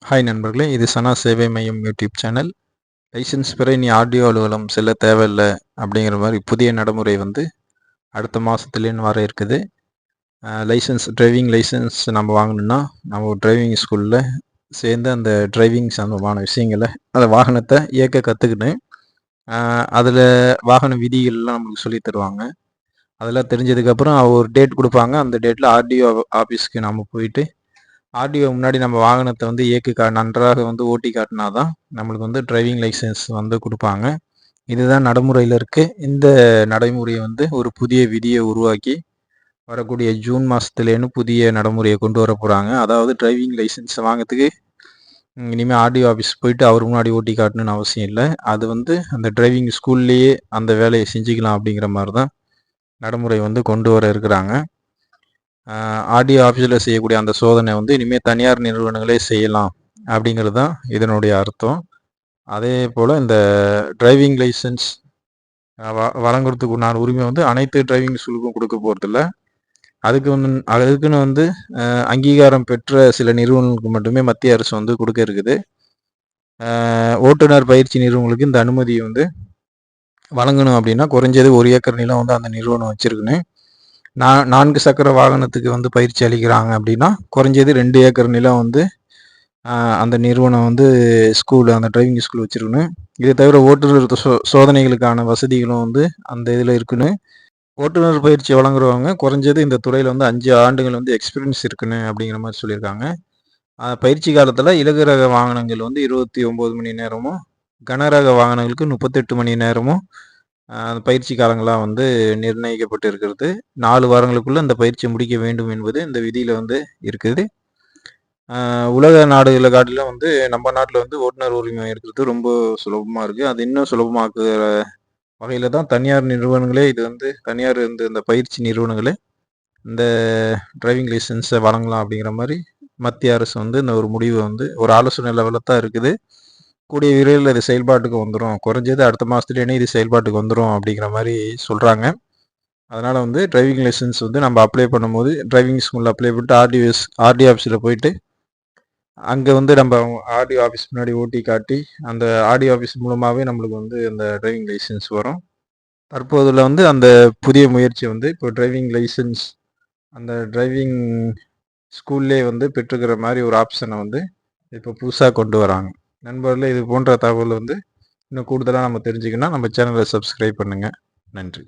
Hi நண்பர்களே, இது சனா சேவை மையம் யூடியூப் சேனல். லைசென்ஸ் பெற இனி ஆர்டிஓ அலுவலகம் செல்ல தேவையில்ல அப்படிங்கிற மாதிரி புதிய நடைமுறை வந்து அடுத்த மாதத்துலேருந்து வர இருக்குது. டிரைவிங் லைசென்ஸ் நம்ம வாங்கணும்னா நம்ம டிரைவிங் ஸ்கூலில் சேர்ந்து அந்த டிரைவிங் சம்பந்தமான விஷயங்களை அந்த வாகனத்தை இயக்க கற்றுக்கின்னு அதில் வாகன விதிகள்லாம் நம்மளுக்கு சொல்லி தருவாங்க. அதெல்லாம் தெரிஞ்சதுக்கப்புறம் ஒரு டேட் கொடுப்பாங்க. அந்த டேட்டில் ஆர்டிஓ ஆஃபீஸ்க்கு நம்ம போயிட்டு ஆர்டிஓ முன்னாடி நம்ம வாகனத்தை வந்து நன்றாக வந்து ஓட்டி காட்டினா தான் நம்மளுக்கு வந்து டிரைவிங் லைசென்ஸ் வந்து கொடுப்பாங்க. இதுதான் நடைமுறையில் இருக்குது. இந்த நடைமுறையை வந்து ஒரு புதிய விதியை உருவாக்கி வரக்கூடிய ஜூன் மாதத்துலேருந்து புதிய நடைமுறையை கொண்டு வர போகிறாங்க. அதாவது டிரைவிங் லைசென்ஸ் வாங்கிறதுக்கு இனிமேல் ஆர்டிஓ ஆஃபீஸ் போயிட்டு அவர் முன்னாடி ஓட்டி காட்டணும்னு அவசியம் இல்லை. அது வந்து அந்த டிரைவிங் ஸ்கூல்லையே அந்த வேலையை செஞ்சுக்கலாம் அப்படிங்கிற மாதிரி தான் நடைமுறை வந்து கொண்டு வர இருக்கிறாங்க. ஆர்டிஓ ஆஃபீஸில் செய்யக்கூடிய அந்த சோதனை வந்து இனிமேல் தனியார் நிறுவனங்களே செய்யலாம் அப்படிங்கிறது தான் இதனுடைய அர்த்தம். அதே போல் இந்த டிரைவிங் லைசன்ஸ் வழங்குறதுக்கு உண்டான உரிமை வந்து அனைத்து டிரைவிங் ஸ்கூலுக்கும் கொடுக்க போகிறதில்ல. அதுக்குன்னு வந்து அங்கீகாரம் பெற்ற சில நிறுவனங்களுக்கு மட்டுமே மத்திய அரசு வந்து கொடுக்க இருக்குது. ஓட்டுநர் பயிற்சி நிறுவனங்களுக்கு இந்த அனுமதியை வந்து வழங்கணும் அப்படின்னா குறைஞ்சது 1 ஏக்கர் நிலம் வந்து அந்த நிறுவனம் வச்சிருக்கணும். 4 சக்கர வாகனத்துக்கு வந்து பயிற்சி அளிக்கிறாங்க அப்படின்னா குறைஞ்சது 2 ஏக்கர் நிலம் வந்து அந்த நிறுவனம் வந்து அந்த டிரைவிங் ஸ்கூல் வச்சிருக்கணும். இதை தவிர ஓட்டுநர் சோதனைகளுக்கான வசதிகளும் வந்து அந்த இதில் இருக்கணும். ஓட்டுநர் பயிற்சி வழங்குறவங்க குறைஞ்சது இந்த துறையில் வந்து 5 ஆண்டுகள் வந்து எக்ஸ்பீரியன்ஸ் இருக்கணும் அப்படிங்கிற மாதிரி சொல்லியிருக்காங்க. பயிற்சி காலத்தில் இலகுரக வாகனங்கள் வந்து 29 மணி நேரமும், கனரக வாகனங்களுக்கு 38 மணி நேரமும் பயிற்சி காலங்களாக வந்து நிர்ணயிக்கப்பட்டு இருக்கிறது. 4 வாரங்களுக்குள்ள இந்த பயிற்சியை முடிக்க வேண்டும் என்பது இந்த விதியில் வந்து இருக்குது. உலக நாடுகளை காட்டிலும் வந்து நம்ம நாட்டில் வந்து ஓட்டுநர் உரிமை இருக்கிறது ரொம்ப சுலபமாக இருக்குது. அது இன்னும் சுலபமாக்குற வகையில் தான் தனியார் நிறுவனங்களே இந்த பயிற்சி நிறுவனங்களே இந்த டிரைவிங் லைசன்ஸை வழங்கலாம் அப்படிங்கிற மாதிரி மத்திய அரசு வந்து இந்த ஒரு முடிவை வந்து ஒரு ஆலோசனை லெவலில் தான் இருக்குது. கூடிய விரைவில் இது செயல்பாட்டுக்கு வந்துடும், குறைஞ்சது அடுத்த மாதத்துலேயே இது செயல்பாட்டுக்கு வந்துடும் அப்படிங்கிற மாதிரி சொல்கிறாங்க. அதனால் வந்து டிரைவிங் லைசன்ஸ் வந்து நம்ம அப்ளை பண்ணும்போது டிரைவிங் ஸ்கூலில் அப்ளை பண்ணிட்டு ஆர்டிஓ ஆஃபீஸில் போயிட்டு அங்கே வந்து நம்ம ஆர்டிஓ ஆஃபீஸ் முன்னாடி ஓட்டி காட்டி அந்த ஆர்டிஓ ஆஃபீஸ் மூலமாகவே நம்மளுக்கு வந்து அந்த டிரைவிங் லைசன்ஸ் வரும். தற்போதில் வந்து அந்த புதிய முயற்சி வந்து இப்போ டிரைவிங் லைசன்ஸ் அந்த டிரைவிங் ஸ்கூல்லே வந்து பெற்றுக்கிற மாதிரி ஒரு ஆப்ஷனை வந்து இப்போ புதுசாக கொண்டு வராங்க. நண்பர்களே, இது போன்ற தகவல் வந்து இன்னும் கூடுதலாக நம்ம தெரிஞ்சுக்கணும்னா நம்ம சேனலை சப்ஸ்கிரைப் பண்ணுங்கள். நன்றி.